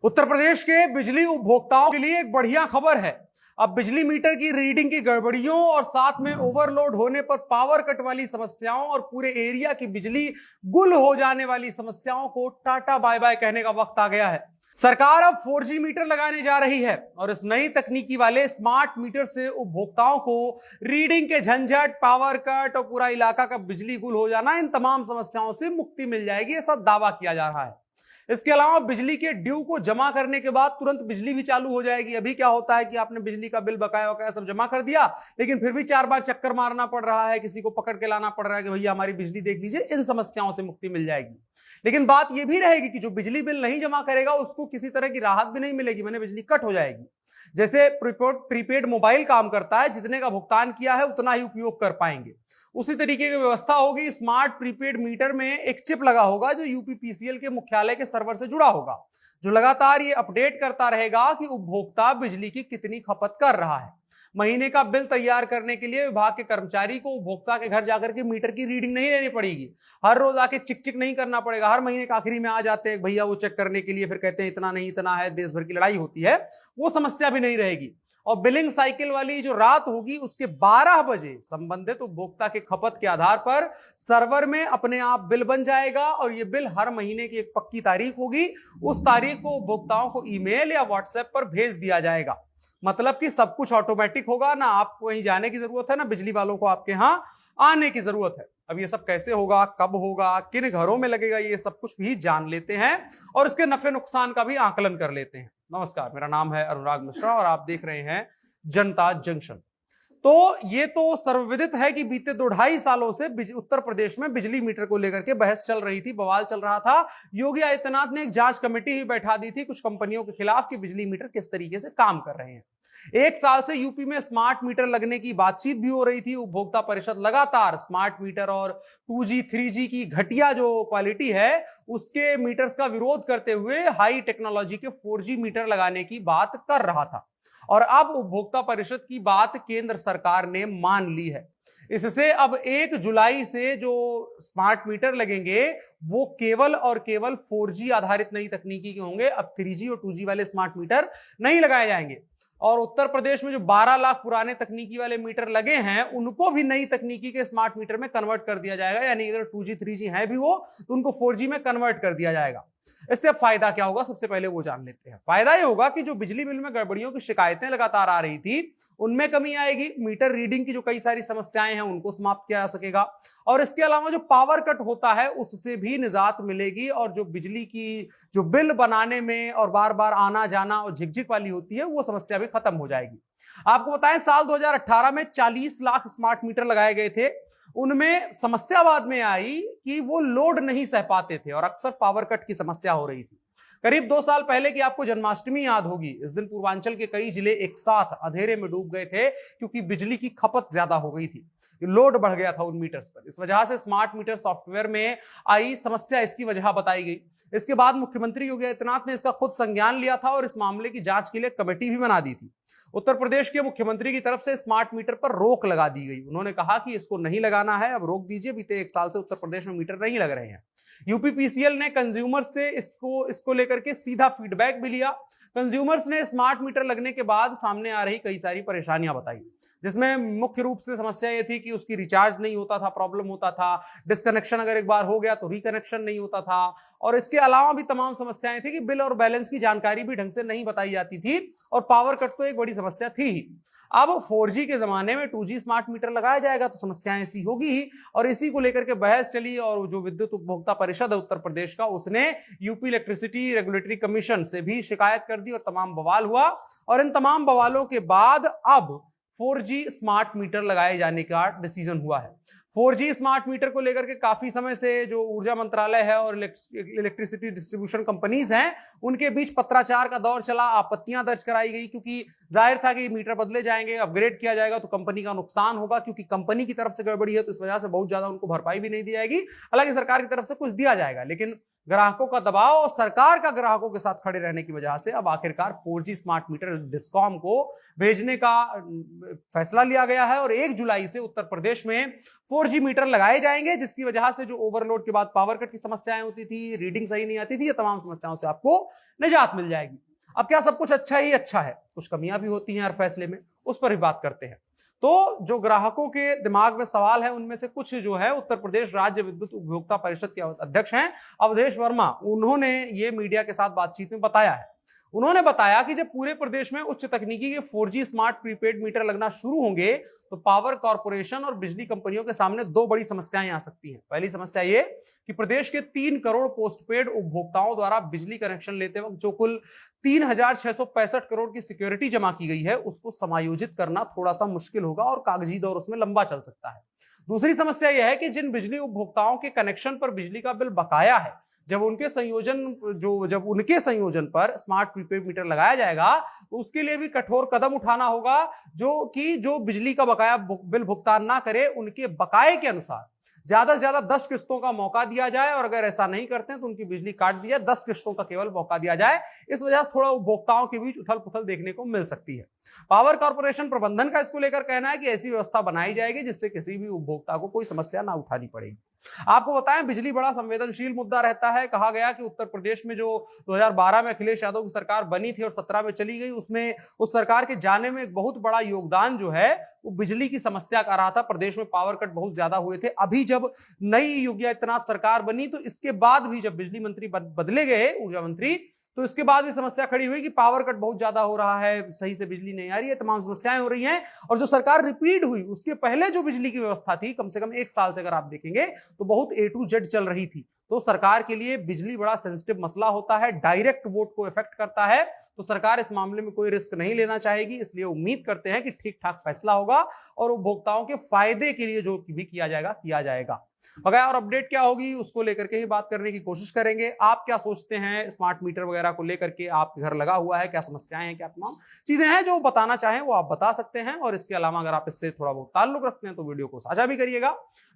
उत्तर प्रदेश के बिजली उपभोक्ताओं के लिए एक बढ़िया खबर है। अब बिजली मीटर की रीडिंग की गड़बड़ियों और साथ में ओवरलोड होने पर पावर कट वाली समस्याओं और पूरे एरिया की बिजली गुल हो जाने वाली समस्याओं को टाटा बाय बाय कहने का वक्त आ गया है। सरकार अब 4G मीटर लगाने जा रही है और इस नई तकनीकी वाले स्मार्ट मीटर से उपभोक्ताओं को रीडिंग के झंझट, पावर कट और पूरा इलाका का बिजली गुल हो जाना, इन तमाम समस्याओं से मुक्ति मिल जाएगी, ऐसा दावा किया जा रहा है। इसके अलावा बिजली के ड्यू को जमा करने के बाद तुरंत बिजली भी चालू हो जाएगी। अभी क्या होता है कि आपने बिजली का बिल, बकाया वकाया सब जमा कर दिया, लेकिन फिर भी 4 बार चक्कर मारना पड़ रहा है, किसी को पकड़ के लाना पड़ रहा है कि भैया हमारी बिजली देख लीजिए। इन समस्याओं से मुक्ति मिल जाएगी। लेकिन बात यह भी रहेगी कि जो बिजली बिल नहीं जमा करेगा उसको किसी तरह की राहत भी नहीं मिलेगी, मैंने बिजली कट हो जाएगी। जैसे प्रीपेड मोबाइल काम करता है, जितने का भुगतान किया है उतना ही उपयोग कर पाएंगे, उसी तरीके की व्यवस्था होगी। स्मार्ट प्रीपेड मीटर में एक चिप लगा होगा जो यूपीपीसीएल के मुख्यालय के सर्वर से जुड़ा होगा, जो लगातार ये अपडेट करता रहेगा कि उपभोक्ता बिजली की कितनी खपत कर रहा है। महीने का बिल तैयार करने के लिए विभाग के कर्मचारी को उपभोक्ता के घर जाकर के मीटर की रीडिंग नहीं लेनी पड़ेगी, हर रोज आके चिक चिक नहीं करना पड़ेगा। हर महीने के आखिरी में आ जाते हैं भैया वो चेक करने के लिए, फिर कहते हैं इतना नहीं इतना है, देश भर की लड़ाई होती है, वो समस्या भी नहीं रहेगी। और बिलिंग साइकिल वाली जो रात होगी उसके 12 बजे संबंधित उपभोक्ता के खपत के आधार पर सर्वर में अपने आप बिल बन जाएगा और ये बिल हर महीने की एक पक्की तारीख होगी, उस तारीख को उपभोक्ताओं को ईमेल या व्हाट्सएप पर भेज दिया जाएगा। मतलब कि सब कुछ ऑटोमेटिक होगा, ना आपको कहीं जाने की जरूरत है, ना बिजली वालों को आपके यहां आने की जरूरत है। अब ये सब कैसे होगा, कब होगा, किन घरों में लगेगा, ये सब कुछ भी जान लेते हैं और इसके नफे नुकसान का भी आकलन कर लेते हैं। नमस्कार, मेरा नाम है अनुराग मिश्रा और आप देख रहे हैं जनता जंक्शन। तो ये तो सर्वविदित है कि बीते 2-2.5 सालों से उत्तर प्रदेश में बिजली मीटर को लेकर के बहस चल रही थी, बवाल चल रहा था। योगी आदित्यनाथ ने एक जांच कमेटी भी बैठा दी थी कुछ कंपनियों के खिलाफ कि बिजली मीटर किस तरीके से काम कर रहे हैं। 1 साल से यूपी में स्मार्ट मीटर लगने की बातचीत भी हो रही थी। उपभोक्ता परिषद लगातार स्मार्ट मीटर और 2G 3G की घटिया जो क्वालिटी है उसके मीटर्स का विरोध करते हुए हाई टेक्नोलॉजी के 4G मीटर लगाने की बात कर रहा था और अब उपभोक्ता परिषद की बात केंद्र सरकार ने मान ली है। इससे अब 1 जुलाई से जो स्मार्ट मीटर लगेंगे वो केवल और केवल 4G आधारित नई तकनीकी के होंगे। अब 3G और 2G वाले स्मार्ट मीटर नहीं लगाए जाएंगे। और उत्तर प्रदेश में जो 12 लाख पुराने तकनीकी वाले मीटर लगे हैं उनको भी नई तकनीकी के स्मार्ट मीटर में कन्वर्ट कर दिया जाएगा, यानी अगर 2G 3G है भी वो तो उनको 4G में कन्वर्ट कर दिया जाएगा। इससे फायदा क्या होगा, सबसे पहले वो जान लेते हैं। फायदा ये होगा कि जो बिजली बिल में गड़बड़ियों की शिकायतें लगातार आ रही थी उनमें कमी आएगी। मीटर रीडिंग की जो कई सारी समस्याएं हैं उनको समाप्त किया जा सकेगा और इसके अलावा जो पावर कट होता है उससे भी निजात मिलेगी और जो बिजली की जो बिल बनाने में और बार बार आना जाना और झिकझिक वाली होती है वो समस्या भी खत्म हो जाएगी। आपको बताएं, साल 2018 में 40 लाख स्मार्ट मीटर लगाए गए थे। उनमें समस्या बाद में आई कि वो लोड नहीं सह पाते थे और अक्सर पावर कट की समस्या हो रही थी। करीब 2 साल पहले की आपको जन्माष्टमी याद होगी। इस दिन पूर्वांचल के कई जिले एक साथ अंधेरे में डूब गए थे क्योंकि बिजली की खपत ज्यादा हो गई थी, लोड बढ़ गया था उन मीटर्स पर। इस वजह से स्मार्ट मीटर सॉफ्टवेयर में आई समस्या, इसकी वजह बताई गई। इसके बाद मुख्यमंत्री योगी आदित्यनाथ ने इसका खुद संज्ञान लिया था और इस मामले की जांच के लिए कमेटी भी बना दी थी। उत्तर प्रदेश के मुख्यमंत्री की तरफ से स्मार्ट मीटर पर रोक लगा दी गई। उन्होंने कहा कि इसको नहीं लगाना है, अब रोक दीजिए। बीते 1 साल से उत्तर प्रदेश में मीटर नहीं लग रहे हैं। यूपीपीसीएल ने कंज्यूमर से इसको लेकर के सीधा फीडबैक भी लिया। कंज्यूमर्स ने स्मार्ट मीटर लगने के बाद सामने आ रही कई सारी परेशानियां बताई, जिसमें मुख्य रूप से समस्या ये थी कि उसकी रिचार्ज नहीं होता था, प्रॉब्लम होता था, डिस्कनेक्शन अगर एक बार हो गया तो रिकनेक्शन नहीं होता था और इसके अलावा भी तमाम समस्याएं थी कि बिल और बैलेंस की जानकारी भी ढंग से नहीं बताई जाती थी और पावर कट तो एक बड़ी समस्या थी ही। अब 4G के जमाने में 2G स्मार्ट मीटर लगाया जाएगा तो समस्याएं ऐसी होगी ही और इसी को लेकर के बहस चली और जो विद्युत उपभोक्ता परिषद है उत्तर प्रदेश का उसने यूपी इलेक्ट्रिसिटी रेगुलेटरी कमीशन से भी शिकायत कर दी और तमाम बवाल हुआ और इन तमाम बवालों के बाद अब 4G स्मार्ट मीटर लगाए जाने का डिसीजन हुआ है। 4G स्मार्ट मीटर को लेकर के काफी समय से जो ऊर्जा मंत्रालय है और इलेक्ट्रिसिटी डिस्ट्रीब्यूशन कंपनीज हैं उनके बीच पत्राचार का दौर चला, आपत्तियां दर्ज कराई गई क्योंकि जाहिर था कि मीटर बदले जाएंगे, अपग्रेड किया जाएगा तो कंपनी का नुकसान होगा क्योंकि कंपनी की तरफ से गड़बड़ी है तो इस वजह से बहुत ज्यादा उनको भरपाई भी नहीं दी जाएगी। हालांकि सरकार की तरफ से कुछ दिया जाएगा, लेकिन ग्राहकों का दबाव और सरकार का ग्राहकों के साथ खड़े रहने की वजह से अब आखिरकार 4G स्मार्ट मीटर डिस्कॉम को भेजने का फैसला लिया गया है और 1 जुलाई से उत्तर प्रदेश में 4G मीटर लगाए जाएंगे, जिसकी वजह से जो ओवरलोड के बाद पावर कट की समस्याएं होती थी, रीडिंग सही नहीं आती थी, ये तमाम समस्याओं से आपको निजात मिल जाएगी। अब क्या सब कुछ अच्छा ही अच्छा है? कुछ कमियां भी होती हैं हर फैसले में, उस पर भी बात करते हैं। तो जो ग्राहकों के दिमाग में सवाल है उनमें से कुछ जो है उत्तर प्रदेश राज्य विद्युत उपभोक्ता परिषद के अध्यक्ष हैं अवधेश वर्मा, उन्होंने ये मीडिया के साथ बातचीत में बताया है। उन्होंने बताया कि जब पूरे प्रदेश में उच्च तकनीकी के 4G स्मार्ट प्रीपेड मीटर लगना शुरू होंगे तो पावर कॉर्पोरेशन और बिजली कंपनियों के सामने 2 बड़ी समस्याएं आ सकती हैं। पहली समस्या ये कि प्रदेश के 3 करोड़ पोस्टपेड उपभोक्ताओं द्वारा बिजली कनेक्शन लेते वक्त जो कुल 3,665 करोड़ की सिक्योरिटी जमा की गई है उसको समायोजित करना थोड़ा सा मुश्किल होगा और कागजी दौर उसमें लंबा चल सकता है। दूसरी समस्या यह है कि जिन बिजली उपभोक्ताओं के कनेक्शन पर बिजली का बिल बकाया है, जब उनके संयोजन पर स्मार्ट प्रीपेड मीटर लगाया जाएगा तो उसके लिए भी कठोर कदम उठाना होगा, जो बिजली का बकाया बिल भुगतान ना करे उनके बकाये के अनुसार ज्यादा से ज्यादा 10 किस्तों का मौका दिया जाए और अगर ऐसा नहीं करते हैं तो उनकी बिजली काट दी जाए, 10 किस्तों का केवल मौका दिया जाए। इस वजह से थोड़ा उपभोक्ताओं के बीच उथल पुथल देखने को मिल सकती है। पावर कॉर्पोरेशन प्रबंधन का इसको लेकर कहना है कि ऐसी व्यवस्था बनाई जाएगी जिससे किसी भी उपभोक्ता को कोई समस्या ना उठानी पड़ेगी। आपको बताएं, बिजली बड़ा संवेदनशील मुद्दा रहता है। कहा गया कि उत्तर प्रदेश में जो 2012 में अखिलेश यादव की सरकार बनी थी और 17 में चली गई, उसमें उस सरकार के जाने में एक बहुत बड़ा योगदान जो है वो बिजली की समस्या का रहा था। प्रदेश में पावर कट बहुत ज्यादा हुए थे। अभी जब नई योगी आदित्यनाथ सरकार बनी तो इसके बाद भी जब बिजली मंत्री बदले गए, ऊर्जा मंत्री, तो इसके बाद भी समस्या खड़ी हुई कि पावर कट बहुत ज्यादा हो रहा है, सही से बिजली नहीं आ रही है, तमाम समस्याएं हो रही हैं। और जो सरकार रिपीट हुई उसके पहले जो बिजली की व्यवस्था थी, कम से कम 1 साल से अगर आप देखेंगे तो बहुत A to Z चल रही थी। तो सरकार के लिए बिजली बड़ा सेंसिटिव मसला होता है, डायरेक्ट वोट को इफेक्ट करता है, तो सरकार इस मामले में कोई रिस्क नहीं लेना चाहेगी। इसलिए उम्मीद करते हैं कि ठीक ठाक फैसला होगा और उपभोक्ताओं के फायदे के लिए जो भी किया जाएगा। वगैरह और अपडेट क्या होगी उसको लेकर के ही बात करने की कोशिश करेंगे। आप क्या सोचते हैं स्मार्ट मीटर वगैरह को लेकर के? आपके घर लगा हुआ है, क्या समस्याएं हैं, क्या तमाम चीजें हैं जो बताना चाहें वो आप बता सकते हैं। और इसके अलावा अगर आप इससे थोड़ा बहुत ताल्लुक रखते हैं तो वीडियो को साझा भी करिएगा।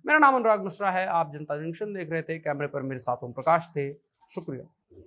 मेरा नाम अनुराग मिश्रा है, आप जनता जंक्शन देख रहे थे। कैमरे पर मेरे साथ ओम प्रकाश थे। शुक्रिया।